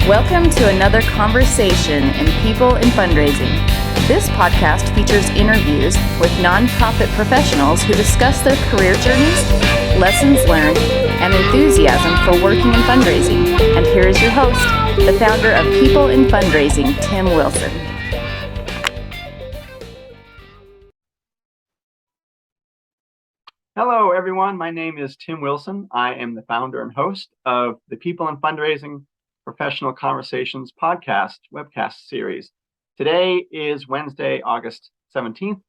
Welcome to another conversation in People in Fundraising. This podcast features interviews with nonprofit professionals who discuss their career journeys, lessons learned, and enthusiasm for working in fundraising. And here is your host, the founder of People in Fundraising, Tim Wilson. Hello, everyone. My name is Tim Wilson. I am the founder and host of the People in Fundraising Professional Conversations podcast webcast series. Today is Wednesday, August 17th,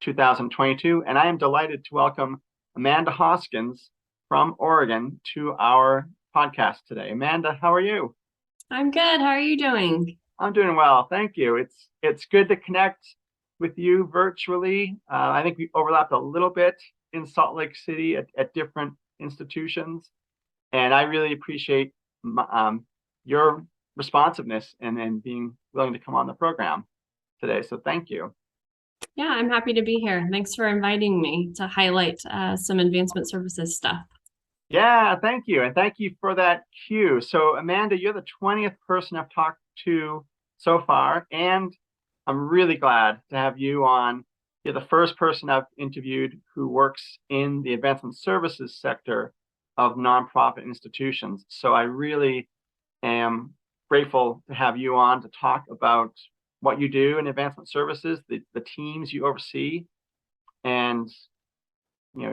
2022, and I am delighted to welcome Amanda Hoskins from Oregon to our podcast today. Amanda, how are you? I'm good. How are you doing? I'm doing well. Thank you. It's good to connect with you virtually. I think we overlapped a little bit in Salt Lake City at different institutions. And I really appreciate your responsiveness and being willing to come on the program today. So thank you. Yeah, I'm happy to be here. Thanks for inviting me to highlight some advancement services stuff. Yeah, thank you. And thank you for that cue. So Amanda, you're the 20th person I've talked to so far. And I'm really glad to have you on. You're the first person I've interviewed who works in the advancement services sector of nonprofit institutions. So I really am grateful to have you on to talk about what you do in advancement services, the teams you oversee, and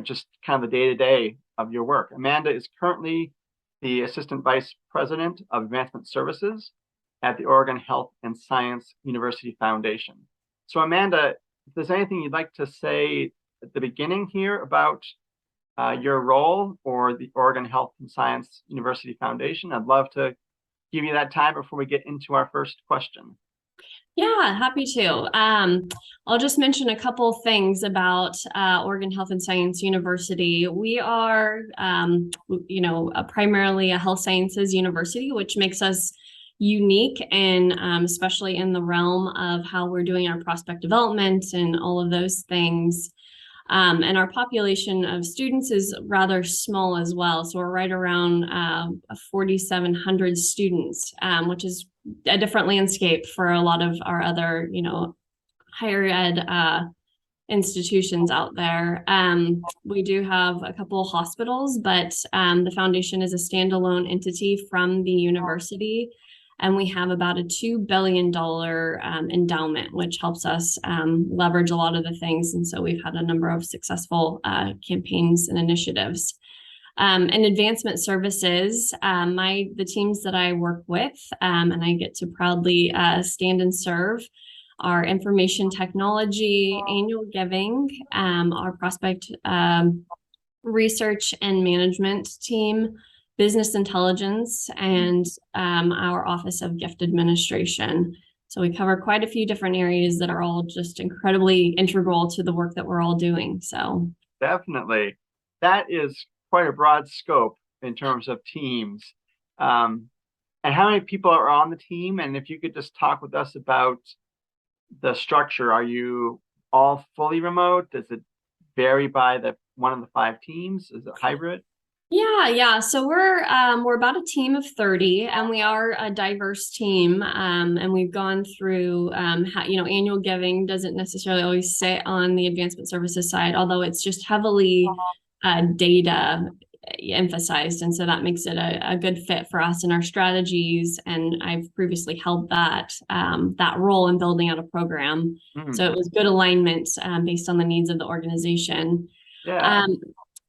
just kind of the day-to-day of your work. Amanda is currently the Assistant Vice President of Advancement Services at the Oregon Health and Science University Foundation. So Amanda, if there's anything you'd like to say at the beginning here about your role or the Oregon Health and Science University Foundation, I'd love to give you that time before we get into our first question. Yeah, happy to. I'll just mention a couple things about Oregon Health and Science University. We are, primarily a health sciences university, which makes us unique and especially in the realm of how we're doing our prospect development and all of those things. And our population of students is rather small as well. So we're right around 4,700 students, which is a different landscape for a lot of our other, higher ed institutions out there. We do have a couple of hospitals, but the foundation is a standalone entity from the university. And we have about a $2 billion endowment, which helps us leverage a lot of the things. And so we've had a number of successful campaigns and initiatives. And advancement services, the teams that I work with, and I get to proudly stand and serve, our information technology, annual giving, our prospect research and management team, business intelligence, and our Office of Gift Administration. So we cover quite a few different areas that are all just incredibly integral to the work that we're all doing. So definitely, that is quite a broad scope in terms of teams. And how many people are on the team? And if you could just talk with us about the structure. Are you all fully remote? Does it vary by one of the 5 teams? Is it hybrid? Yeah. So we're about a team of 30, and we are a diverse team. And we've gone through, annual giving doesn't necessarily always sit on the advancement services side, although it's just heavily data emphasized, and so that makes it a good fit for us in our strategies. And I've previously held that role in building out a program, so it was good alignment based on the needs of the organization. Yeah.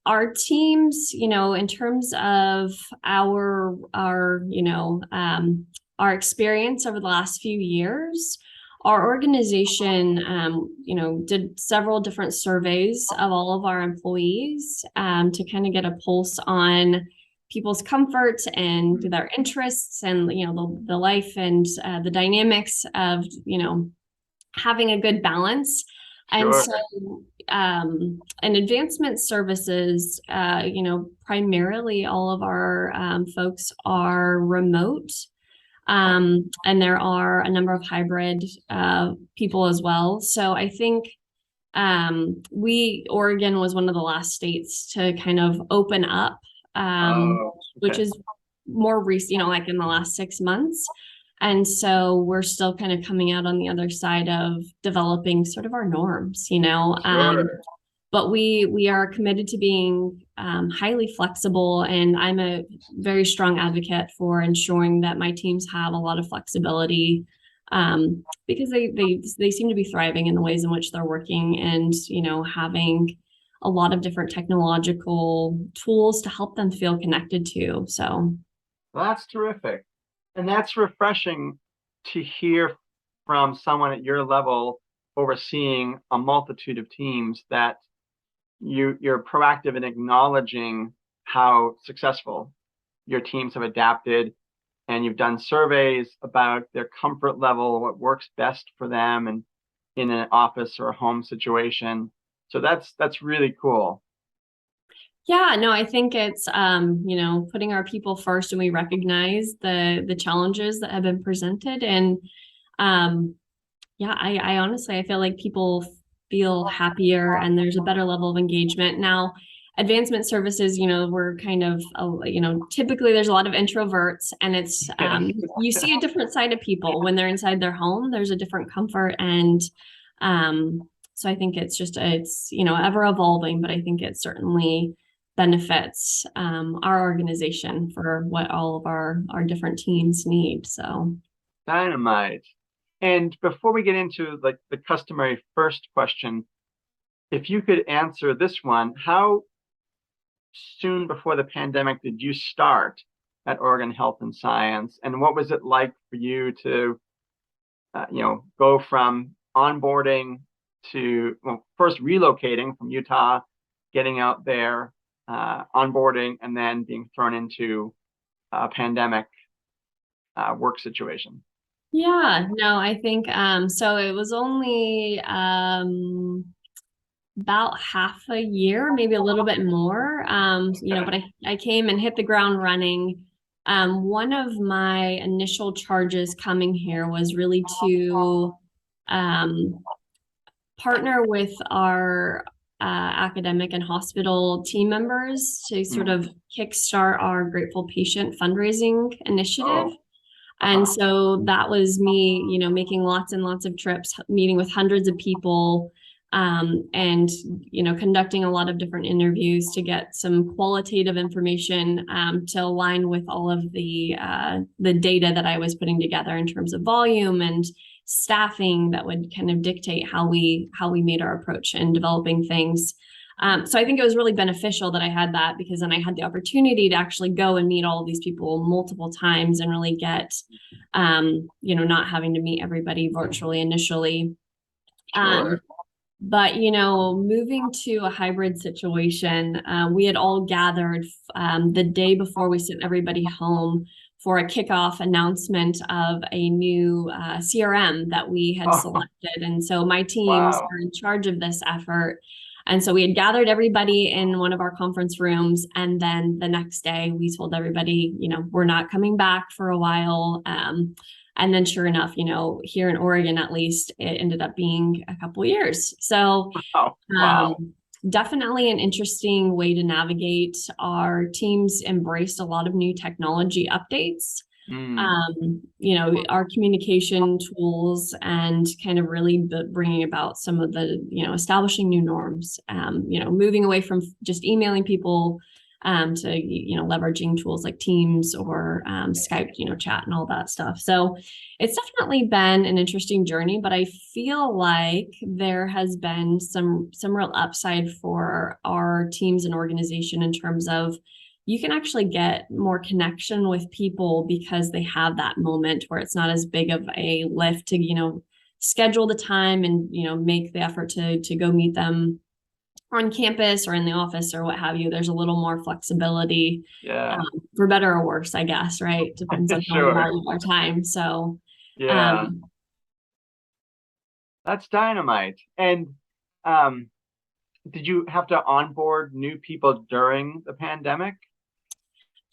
Our teams, in terms of our experience over the last few years, our organization, did several different surveys of all of our employees to kind of get a pulse on people's comfort and their interests and, the life and the dynamics of, having a good balance. Sure. And so in advancement services, primarily all of our folks are remote. And there are a number of hybrid people as well. So I think Oregon was one of the last states to kind of open up, which is more recent, like in the last 6 months. And so we're still kind of coming out on the other side of developing sort of our norms, Sure. but we are committed to being highly flexible, and I'm a very strong advocate for ensuring that my teams have a lot of flexibility, because they seem to be thriving in the ways in which they're working, and having a lot of different technological tools to help them feel connected to. So That's terrific. And that's refreshing to hear from someone at your level overseeing a multitude of teams, that you're proactive in acknowledging how successful your teams have adapted, and you've done surveys about their comfort level, what works best for them, and in an office or a home situation. So that's really cool. yeah, no, I think it's putting our people first, and we recognize the challenges that have been presented. And yeah, I honestly, I feel like people feel happier and there's a better level of engagement. Now, advancement services, we're kind of, typically there's a lot of introverts, and it's, you see a different side of people when they're inside their home. There's a different comfort. And so I think it's ever evolving, but I think it certainly benefits our organization for what all of our different teams need. So Dynamite. And before we get into like the customary first question, if you could answer this one, how soon before the pandemic did you start at Oregon Health and Science, and what was it like for you to, go from onboarding to, well, first relocating from Utah, getting out there, onboarding, and then being thrown into a pandemic work situation? yeah, no, I think so it was only about half a year, maybe a little bit more. But I came and hit the ground running. One of my initial charges coming here was really to partner with our academic and hospital team members to sort of kickstart our Grateful Patient fundraising initiative. And so that was me, making lots and lots of trips, meeting with hundreds of people, and conducting a lot of different interviews to get some qualitative information to align with all of the data that I was putting together in terms of volume and staffing that would kind of dictate how we made our approach in developing things. So I think it was really beneficial that I had that, because then I had the opportunity to actually go and meet all of these people multiple times and really get, not having to meet everybody virtually initially. Sure. But, moving to a hybrid situation, we had all gathered the day before we sent everybody home for a kickoff announcement of a new CRM that we had selected. And so my teams were in charge of this effort. And so we had gathered everybody in one of our conference rooms. And then the next day we told everybody, we're not coming back for a while. And then sure enough, here in Oregon, at least, it ended up being a couple of years. So definitely an interesting way to navigate. Our teams embraced a lot of new technology updates. Our communication tools, and kind of really bringing about some of the, establishing new norms, moving away from just emailing people to, leveraging tools like Teams or Skype, chat and all that stuff. So it's definitely been an interesting journey, but I feel like there has been some real upside for our teams and organization in terms of you can actually get more connection with people because they have that moment where it's not as big of a lift to, schedule the time and, make the effort to go meet them on campus or in the office or what have you. There's a little more flexibility, for better or worse, I guess, right? Depends on how we value our time. So, that's dynamite. And did you have to onboard new people during the pandemic?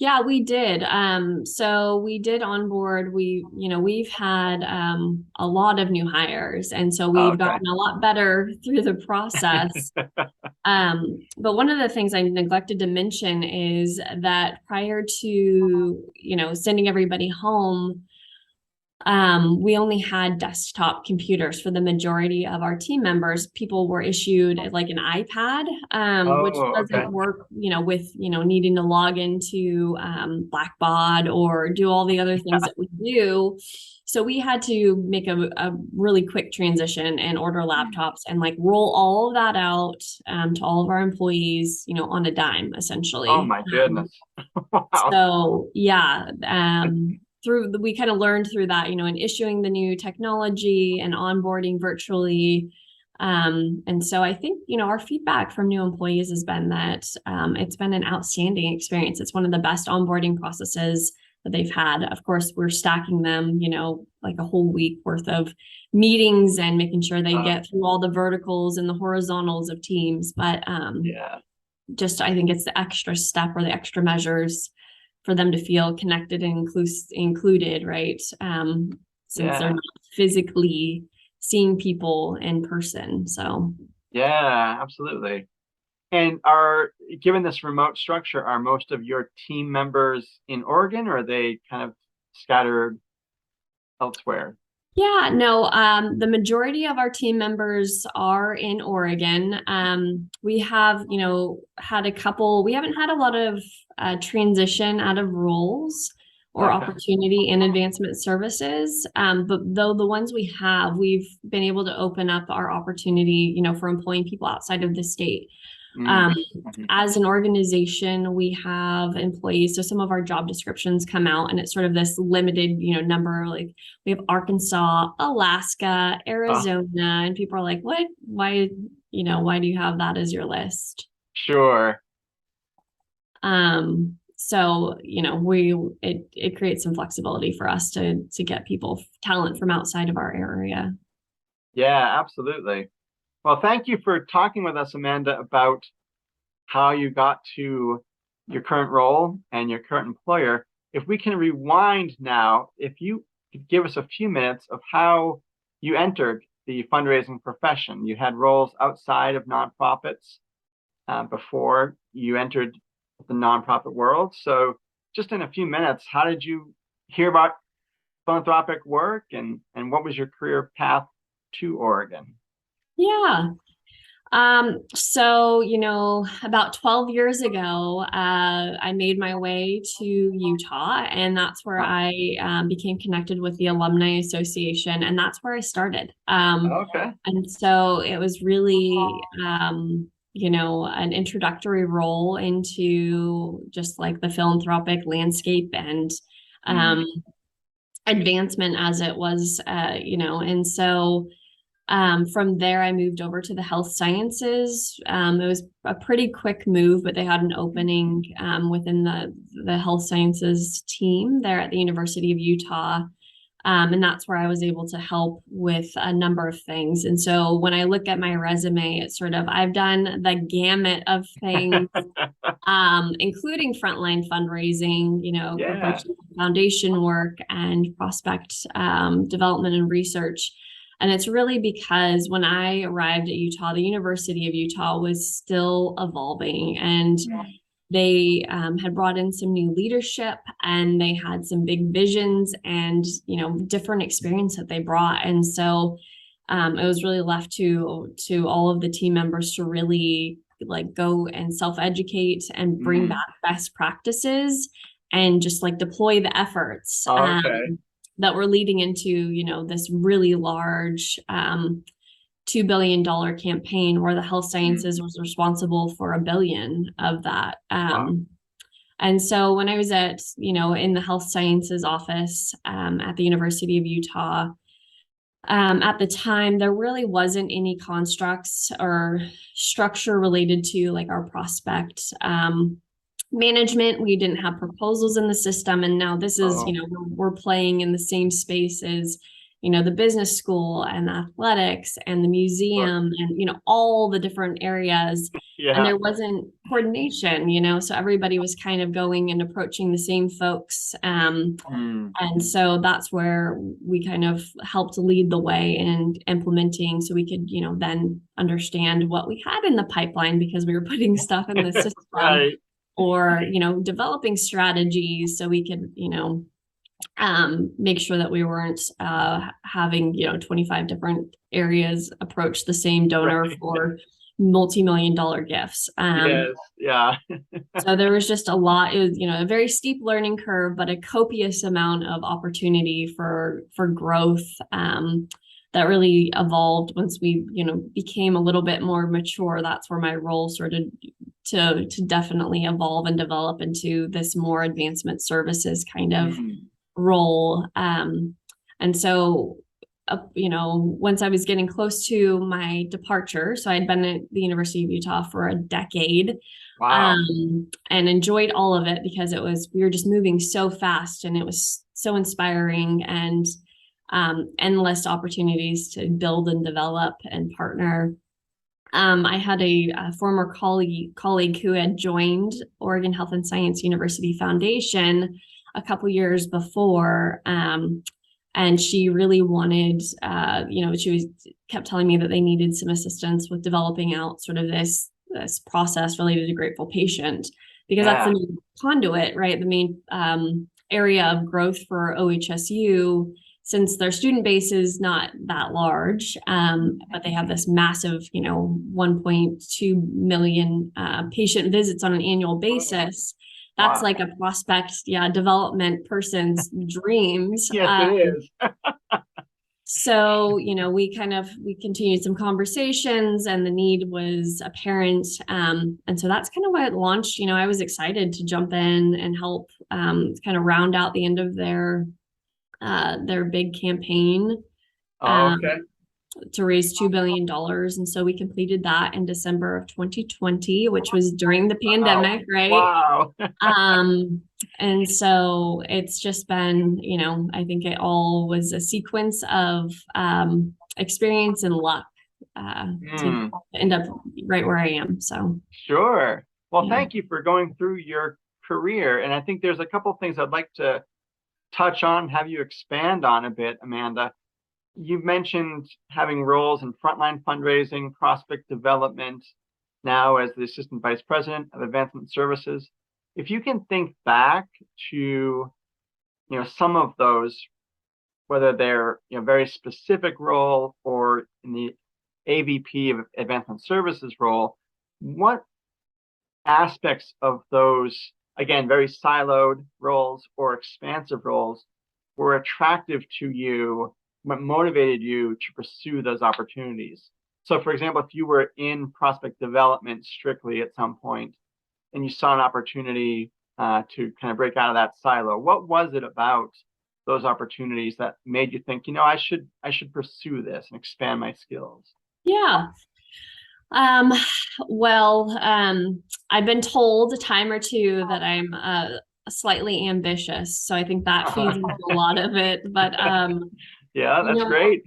Yeah, we did. So we did onboard. We've had a lot of new hires, and so we've Okay. gotten a lot better through the process. But one of the things I neglected to mention is that prior to, sending everybody home, we only had desktop computers for the majority of our team members. People were issued like an iPad, which Oh, okay. doesn't work, with, needing to log into Blackbaud or do all the other things that we do. So we had to make a really quick transition and order laptops and like roll all of that out to all of our employees, on a dime, Oh essentially. my goodness. Wow. So yeah, we kind of learned through that, in issuing the new technology and onboarding virtually. And so I think, our feedback from new employees has been that it's been an outstanding experience. It's one of the best onboarding processes that they've had. Of course, we're stacking them, like a whole week worth of meetings and making sure they get through all the verticals and the horizontals of teams. But Yeah. just I think it's the extra step or the extra measures for them to feel connected and included, right? Since they're Yeah. not physically seeing people in person. So Yeah, absolutely. And given this remote structure, are most of your team members in Oregon, or are they kind of scattered elsewhere? yeah, no, the majority of our team members are in Oregon. We have, had we haven't had a lot of transition out of roles or Okay. opportunity in advancement services. But though the ones we have, we've been able to open up our opportunity, for employing people outside of the state. Mm. Um, Mhm. as an organization, we have employees. So some of our job descriptions come out and it's sort of this limited, number, like we have Arkansas, Alaska, Ah, Arizona, and people are like, what, why do you have that as your list? sure. So, it creates some flexibility for us to get talent from outside of our area. Yeah, absolutely. Well, thank you for talking with us, Amanda, about how you got to your current role and your current employer. If we can rewind now, if you could give us a few minutes of how you entered the fundraising profession. You had roles outside of nonprofits before you entered the nonprofit world. So, just in a few minutes, how did you hear about philanthropic work, and what was your career path to Oregon? Yeah. So, about 12 years ago, I made my way to Utah, and that's where Huh. I became connected with the Alumni Association, and that's where I started. Okay. And so it was really, an introductory role into just like the philanthropic landscape and Mm. um, advancement as it was, and so from there, I moved over to the health sciences. It was a pretty quick move, but they had an opening within the health sciences team there at the University of Utah. And that's where I was able to help with a number of things. And so when I look at my resume, it's sort of I've done the gamut of things, including frontline fundraising, Yeah. professional foundation work, and prospect development and research. And it's really because when I arrived at Utah, the University of Utah was still evolving, and they had brought in some new leadership, and they had some big visions and, different experience that they brought. And so it was really left to all of the team members to really like go and self-educate and bring Mm. back best practices and just like deploy the efforts Okay. that were leading into, this really large $2 billion campaign where the health Mm. sciences was responsible for $1 billion of that. Wow. And so when I was in the health sciences office at the University of Utah, at the time, there really wasn't any constructs or structure related to like our prospect management. We didn't have proposals in the system. And now this is, Oh, we're playing in the same space as, the business school and athletics and the sure. museum and, all the different areas. And Yeah. there wasn't coordination, so everybody was kind of going and approaching the same folks. And so that's where we kind of helped lead the way in implementing, so we could, then understand what we had in the pipeline, because we were putting stuff in the system. Right. Or, developing strategies so we could, make sure that we weren't having, 25 different areas approach the same donor for multi-million-dollar gifts. Yes. Yeah. So there was just a lot. It was, a very steep learning curve, but a copious amount of opportunity for growth that really evolved once we, became a little bit more mature. That's where my role started to definitely evolve and develop into this more advancement services kind of role. And so, once I was getting close to my departure, so I'd been at the University of Utah for a decade. Wow. And enjoyed all of it, because we were just moving so fast, and it was so inspiring, and endless opportunities to build and develop and partner. I had a former colleague who had joined Oregon Health and Science University Foundation a couple years before, and she really wanted, she kept telling me that they needed some assistance with developing out sort of this process related to grateful patient, because that's the main conduit, right? The main area of growth for OHSU, since their student base is not that large, but they have this massive, 1.2 million patient visits on an annual basis. That's like a prospect, development person's dreams. Yes, it is. So, we continued some conversations, and the need was apparent. And so that's kind of why it launched. I was excited to jump in and help kind of round out the end of their big campaign to raise $2 billion. And so we completed that in December of 2020, which was during the pandemic, right? Wow. And so it's just been, I think it all was a sequence of experience and luck to end up right where I am. So sure. Well, thank you for going through your career. And I think there's a couple of things I'd like to touch on, have you expand on a bit, Amanda. You've mentioned having roles in frontline fundraising, prospect development, now as the Assistant Vice President of Advancement Services. If you can think back to, some of those, whether they're, very specific role or in the AVP of Advancement Services role, what aspects of those, again, very siloed roles or expansive roles, were attractive to you, what motivated you to pursue those opportunities? So, for example, if you were in prospect development strictly at some point, and you saw an opportunity to kind of break out of that silo, what was it about those opportunities that made you think, I should pursue this and expand my skills? Yeah. I've been told a time or two that I'm slightly ambitious, so I think that feeds into a lot of it. But yeah, that's great.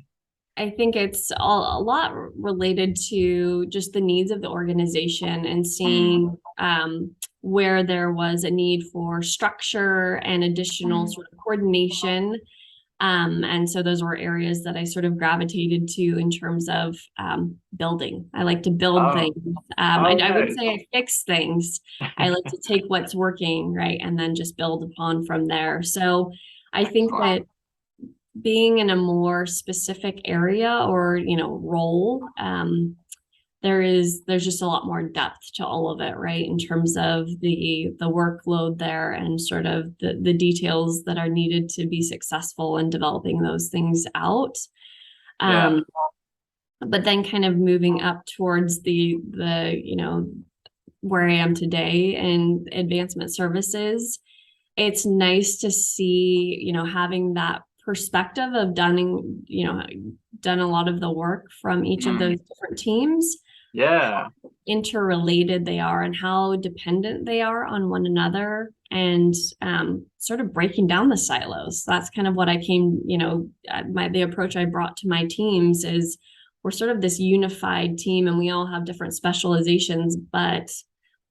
I think it's a lot related to just the needs of the organization, and seeing where there was a need for structure and additional sort of coordination. And so those were areas that I sort of gravitated to in terms of building. I like to build things. I wouldn't say I fix things. I like to take what's working, right, and then just build upon from there. So I think that being in a more specific area or, role, there's just a lot more depth to all of it, right? In terms of the workload there, and sort of the details that are needed to be successful in developing those things out. But then kind of moving up towards the where I am today in advancement services, it's nice to see, having that perspective of done a lot of the work from each of those different teams. Yeah. How interrelated they are and how dependent they are on one another, and sort of breaking down the silos. That's kind of what I came, the approach I brought to my teams is, we're sort of this unified team, and we all have different specializations, but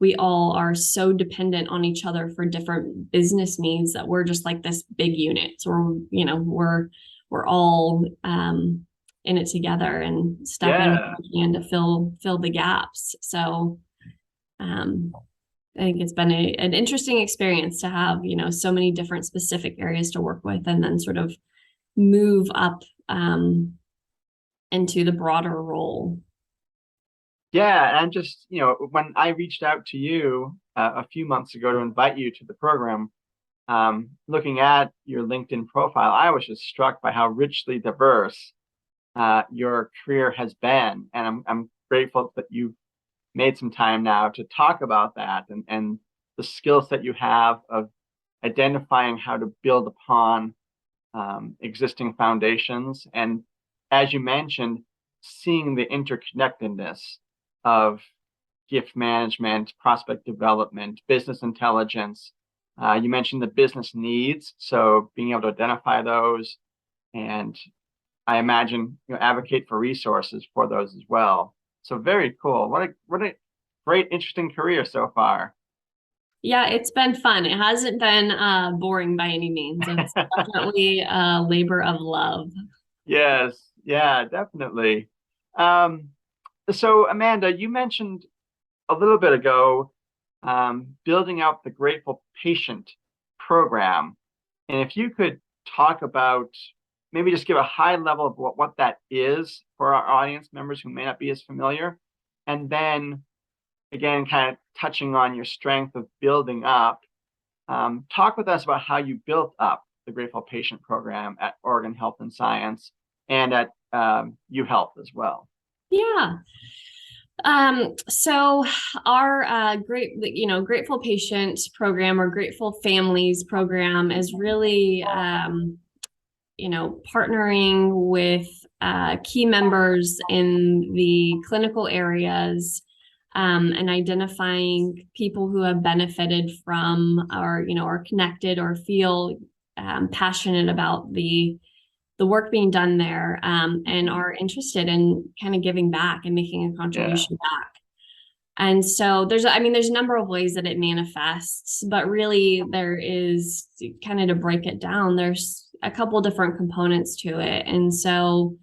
we all are so dependent on each other for different business needs that we're just like this big unit. So we're all in it together and stepping in to fill the gaps. So I think it's been an interesting experience to have, so many different specific areas to work with, and then sort of move up into the broader role. Yeah, and just, when I reached out to you a few months ago to invite you to the program, looking at your LinkedIn profile, I was just struck by how richly diverse your career has been. And I'm grateful that you've made some time now to talk about that and the skills that you have of identifying how to build upon existing foundations. And as you mentioned, seeing the interconnectedness of gift management, prospect development, business intelligence. You mentioned the business needs, so being able to identify those, and I imagine advocate for resources for those as well. So very cool. What a great, interesting career so far. Yeah, it's been fun. It hasn't been boring by any means. It's definitely a labor of love. Yes, yeah, definitely. So Amanda, you mentioned a little bit ago building out the Grateful Patient program. And if you could talk about, maybe just give a high level of what that is for our audience members who may not be as familiar. And then again, kind of touching on your strength of building up, talk with us about how you built up the Grateful Patient program at Oregon Health and Science and at UHealth as well. Yeah. So our Grateful Patient program, or Grateful Families program, is really partnering with key members in the clinical areas, and identifying people who have benefited from, or are connected or feel passionate about the work being done there, and are interested in kind of giving back and making a contribution back. And so there's a number of ways that it manifests, but really there is, kind of to break it down, there's a couple different components to it. And so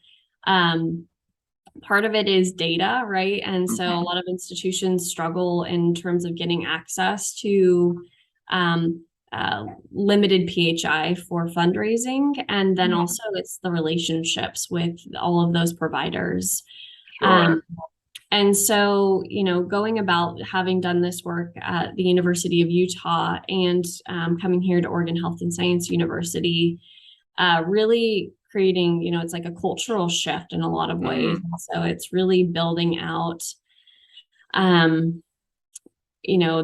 part of it is data, right? And so a lot of institutions struggle in terms of getting access to limited PHI for fundraising. And then also it's the relationships with all of those providers. Sure. And so, going about having done this work at the University of Utah and coming here to Oregon Health and Science University, really creating, it's like a cultural shift in a lot of ways. So it's really building out,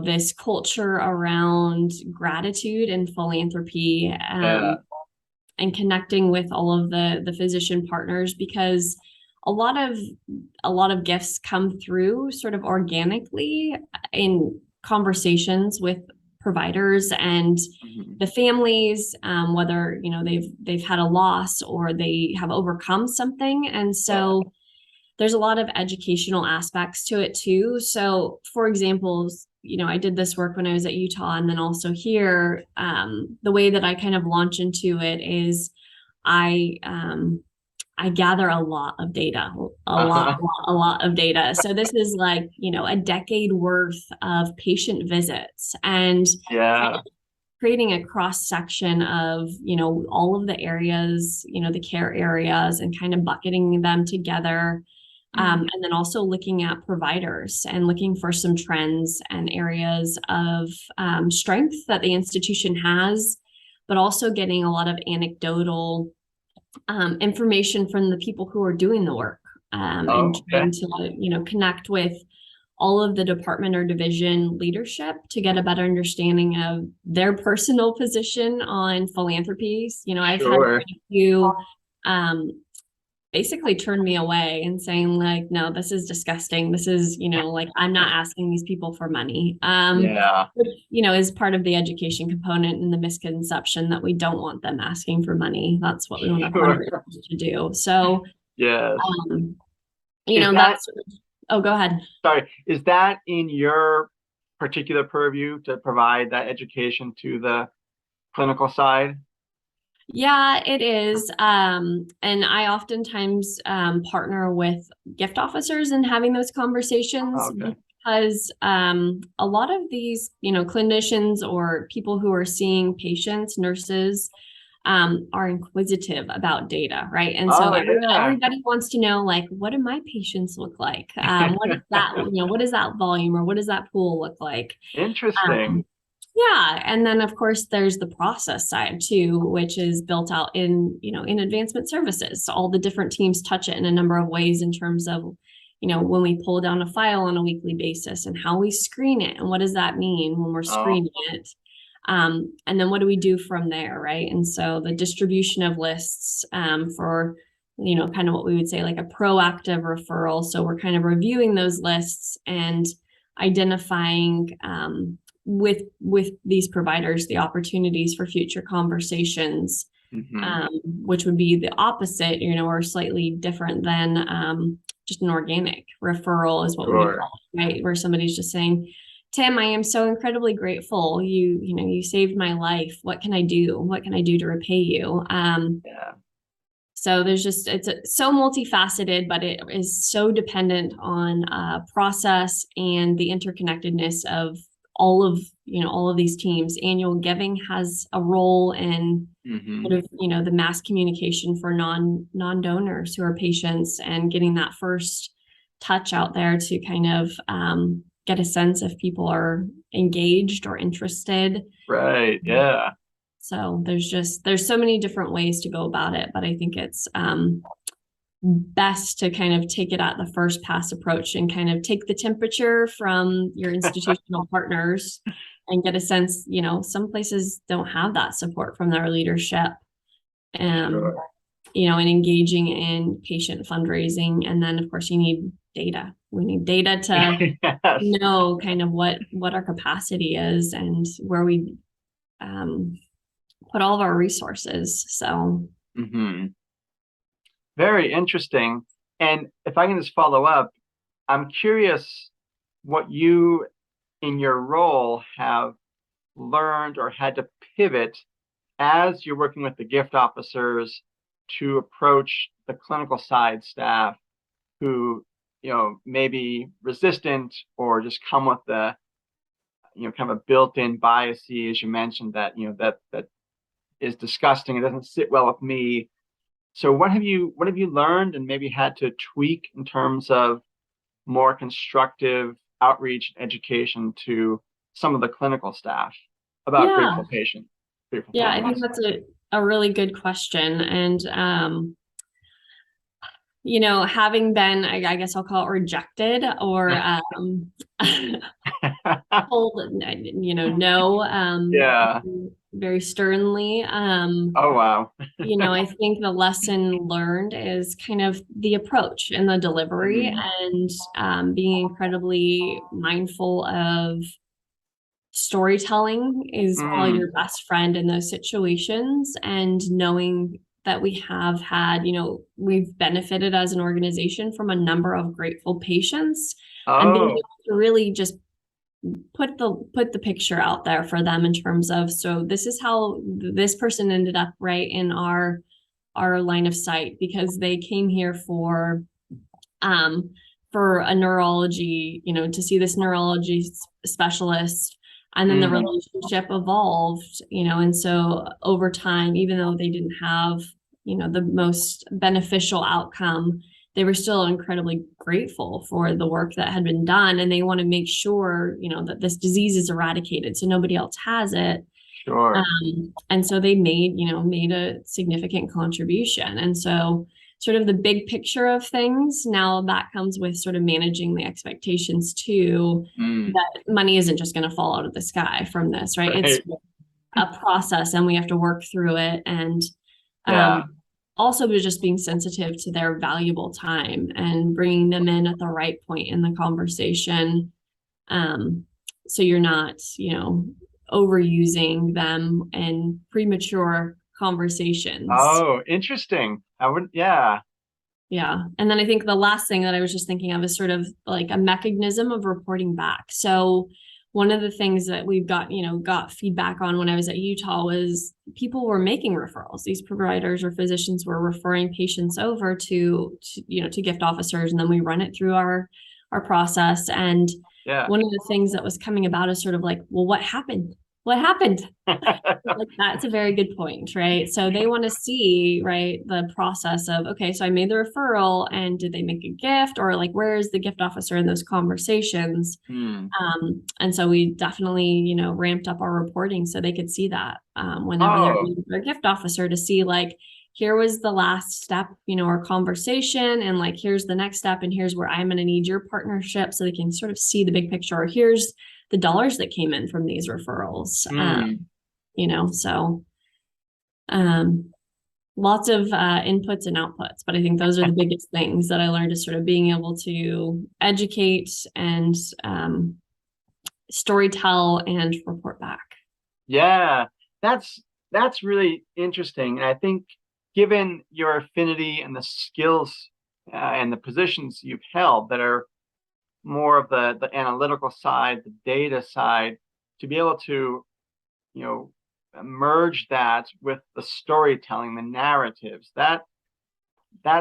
this culture around gratitude and philanthropy, and connecting with all of the physician partners, because a lot of gifts come through sort of organically in conversations with providers and the families, whether they've had a loss or they have overcome something. And so there's a lot of educational aspects to it too. So for example, I did this work when I was at Utah, and then also here, the way that I kind of launch into it is I gather a lot of data, a lot of data. So this is like, a decade worth of patient visits, and kind of creating a cross section of, all of the areas, the care areas, and kind of bucketing them together. And then also looking at providers and looking for some trends and areas of strength that the institution has, but also getting a lot of anecdotal information from the people who are doing the work, and trying to, connect with all of the department or division leadership to get a better understanding of their personal position on philanthropies. I've had quite a few basically turned me away and saying like, no, this is disgusting. This is, like, I'm not asking these people for money. Which, is part of the education component and the misconception that we don't want them asking for money. That's what we want fundraisers to do. So, that's, oh, go ahead. Sorry. Is that in your particular purview to provide that education to the clinical side? Yeah, it is. And I oftentimes partner with gift officers in having those conversations Okay. because a lot of these, clinicians or people who are seeing patients, nurses, are inquisitive about data, right? And so Oh, yeah. everybody wants to know, like, what do my patients look like? What is that, what is that volume or what does that pool look like? Interesting. Yeah, and then of course there's the process side too, which is built out in advancement services. So all the different teams touch it in a number of ways in terms of, when we pull down a file on a weekly basis and how we screen it and what does that mean when we're Oh, screening it. And then what do we do from there, right? And so the distribution of lists for, kind of what we would say like a proactive referral. So we're kind of reviewing those lists and identifying with these providers the opportunities for future conversations, mhm. which would be the opposite, or slightly different than just an organic referral is what we would Sure. call it, right? Where somebody's just saying, Tim, I am so incredibly grateful. You saved my life. What can I do? What can I do to repay you? Yeah. So there's so multifaceted, but it is so dependent on process and the interconnectedness of all of these teams. Annual giving has a role in Mhm. sort of, the mass communication for non-donors who are patients and getting that first touch out there to kind of get a sense if people are engaged or interested. Right. Yeah. So there's so many different ways to go about it, but I think it's best to kind of take it at the first pass approach and kind of take the temperature from your institutional partners and get a sense, some places don't have that support from their leadership. Sure. And engaging in patient fundraising. And then of course you need data. We need data to Yes. know kind of what our capacity is and where we put all of our resources. So Hmm. Very interesting. And if I can just follow up, I'm curious what you in your role have learned or had to pivot as you're working with the gift officers to approach the clinical side staff who, may be resistant or just come with the, kind of a built-in bias, as you mentioned, that, that is disgusting. It doesn't sit well with me. So what have you learned and maybe had to tweak in terms of more constructive outreach and education to some of the clinical staff about yeah, grateful patients, grateful I think families? that's a really good question. And having been, I guess I'll call it rejected or told, no, Yeah. very sternly. Oh, wow. I think the lesson learned is kind of the approach and the delivery Mm. and being incredibly mindful of storytelling is probably Mm. your best friend in those situations. And knowing that we have had, we've benefited as an organization from a number of grateful patients and being able Oh, to really just put the picture out there for them in terms of, so this is how this person ended up right in our line of sight because they came here for a neurology, to see this neurology specialist. And then the mm. relationship evolved, and so over time, even though they didn't have, the most beneficial outcome, they were still incredibly grateful for the work that had been done. And they want to make sure, that this disease is eradicated so nobody else has it. Sure. And so they made a significant contribution. And so sort of the big picture of things, now that comes with sort of managing the expectations too, Mm. that money isn't just going to fall out of the sky from this, right? It's Right. a process and we have to work through it. And Yeah. also just being sensitive to their valuable time and bringing them in at the right point in the conversation. So you're not, overusing them in premature conversations. Oh, interesting. Yeah. Yeah. And then I think the last thing that I was just thinking of is sort of like a mechanism of reporting back. So one of the things that we've got feedback on when I was at Utah was people were making referrals. These providers or physicians were referring patients over to gift officers, and then we run it through our process. And one of the things that was coming about is sort of like, well, what happened? What happened? Like, that's a very good point, right? So they want to see, right, the process of, okay, so I made the referral, and did they make a gift, or like, where is the gift officer in those conversations? And so we definitely, ramped up our reporting so they could see that whenever they're meeting their gift officer, to see like, here was the last step, our conversation, and like, here's the next step, and here's where I'm going to need your partnership, so they can sort of see the big picture, or here's the dollars that came in from these referrals. So lots of inputs and outputs, but I think those are the biggest things that I learned, is sort of being able to educate and storytell and report back. Yeah, that's really interesting. And I think, given your affinity and the skills and the positions you've held that are more of the analytical side, the data side, to be able to, merge that with the storytelling, the narratives, that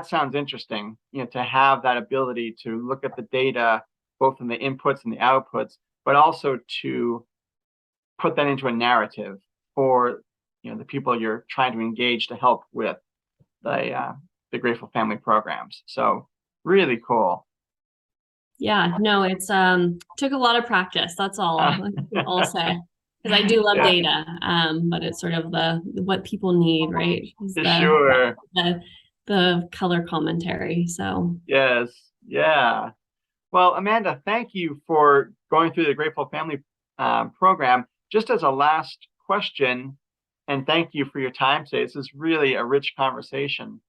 sounds interesting, to have that ability to look at the data, both in the inputs and the outputs, but also to put that into a narrative for, the people you're trying to engage to help with the Grateful Family programs. So really cool. Yeah, no, it's took a lot of practice. That's all I'll say, because I do love data, but it's sort of what people need, right? Sure. The color commentary. So yes, yeah. Well, Amanda, thank you for going through the Grateful Family program. Just as a last question, and thank you for your time today. This is really a rich conversation.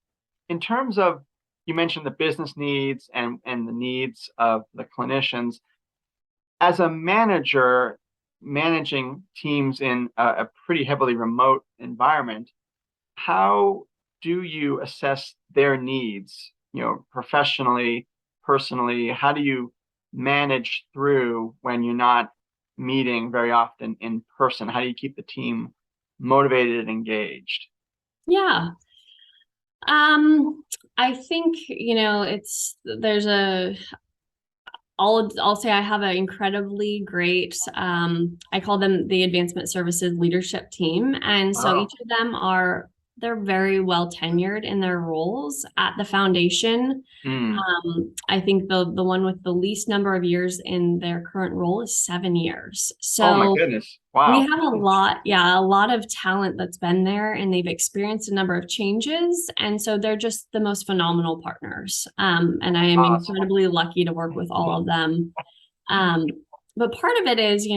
In terms of, you mentioned the business needs and the needs of the clinicians. As a manager managing teams in a pretty heavily remote environment, how do you assess their needs, professionally, personally? How do you manage through when you're not meeting very often in person? How do you keep the team motivated and engaged? Yeah. I think, I'll say I have an incredibly great, I call them the Advancement Services Leadership Team. And so each of them they're very well tenured in their roles at the foundation. I think the one with the least number of years in their current role is 7 years. So oh my goodness. Wow. We have a lot of talent that's been there, and they've experienced a number of changes. And so they're just the most phenomenal partners. And I am incredibly lucky to work with all of them. But part of it is,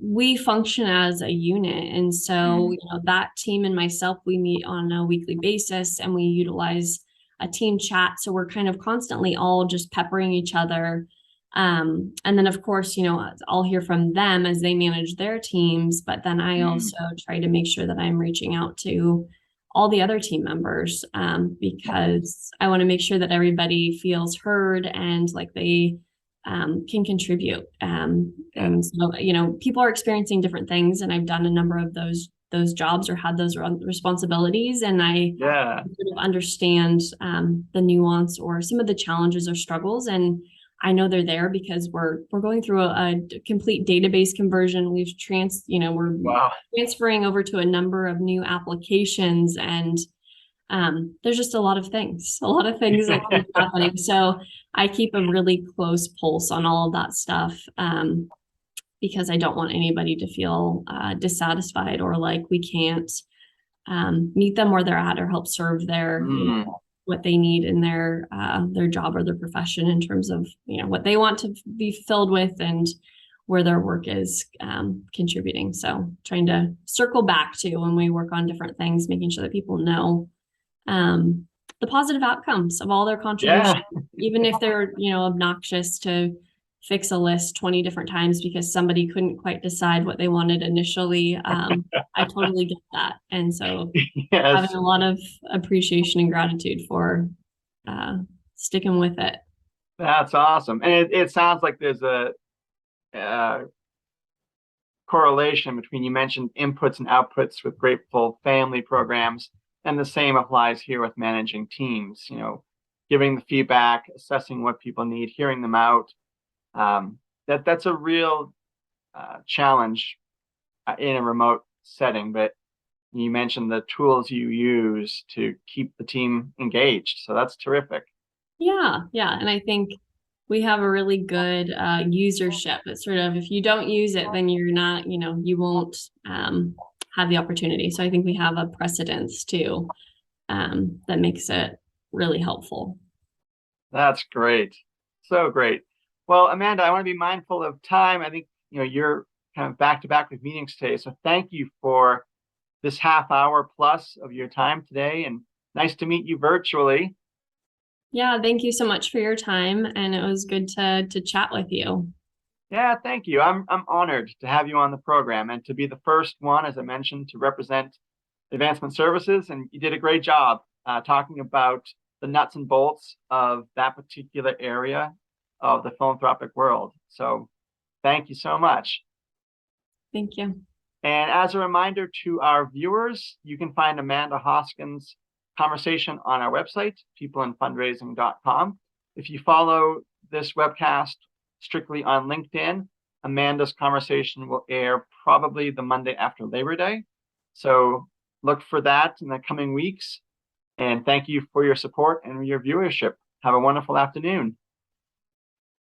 we function as a unit. And so, that team and myself, we meet on a weekly basis, and we utilize a team chat. So we're kind of constantly all just peppering each other. And then, of course, I'll hear from them as they manage their teams. But then I also try to make sure that I'm reaching out to all the other team members, because I want to make sure that everybody feels heard and like they can contribute. And so, people are experiencing different things, and I've done a number of those jobs or had those responsibilities. And I sort of understand the nuance or some of the challenges or struggles. And I know they're there because we're going through a complete database conversion. We're transferring over to a number of new applications, and there's just a lot of things that keep happening. So I keep a really close pulse on all of that stuff, because I don't want anybody to feel dissatisfied or like we can't meet them where they're at or help serve their what they need in their job or their profession in terms of what they want to be filled with and where their work is contributing. So trying to circle back to when we work on different things, making sure that people know the positive outcomes of all their contributions, even if they're obnoxious to fix a list 20 different times because somebody couldn't quite decide what they wanted initially. I totally get that. And so having a lot of appreciation and gratitude for sticking with it. That's awesome. And it sounds like there's a correlation between, you mentioned inputs and outputs with Grateful Family programs, and the same applies here with managing teams, giving the feedback, assessing what people need, hearing them out. That's a real challenge in a remote setting, but you mentioned the tools you use to keep the team engaged. So that's terrific. Yeah. And I think we have a really good usership. It's sort of, if you don't use it, then you're not, you won't have the opportunity. So I think we have a precedence too that makes it really helpful. That's great. So great. Well, Amanda, I want to be mindful of time. I think, you're kind of back to back with meetings today. So thank you for this half hour plus of your time today, and nice to meet you virtually. Yeah, thank you so much for your time, and it was good to chat with you. Yeah, thank you. I'm honored to have you on the program and to be the first one, as I mentioned, to represent Advancement Services, and you did a great job talking about the nuts and bolts of that particular area of the philanthropic world. So thank you so much. Thank you. And as a reminder to our viewers, you can find Amanda Hoskins' conversation on our website, peopleinfundraising.com. If you follow this webcast strictly on LinkedIn, Amanda's conversation will air probably the Monday after Labor Day. So look for that in the coming weeks. And thank you for your support and your viewership. Have a wonderful afternoon.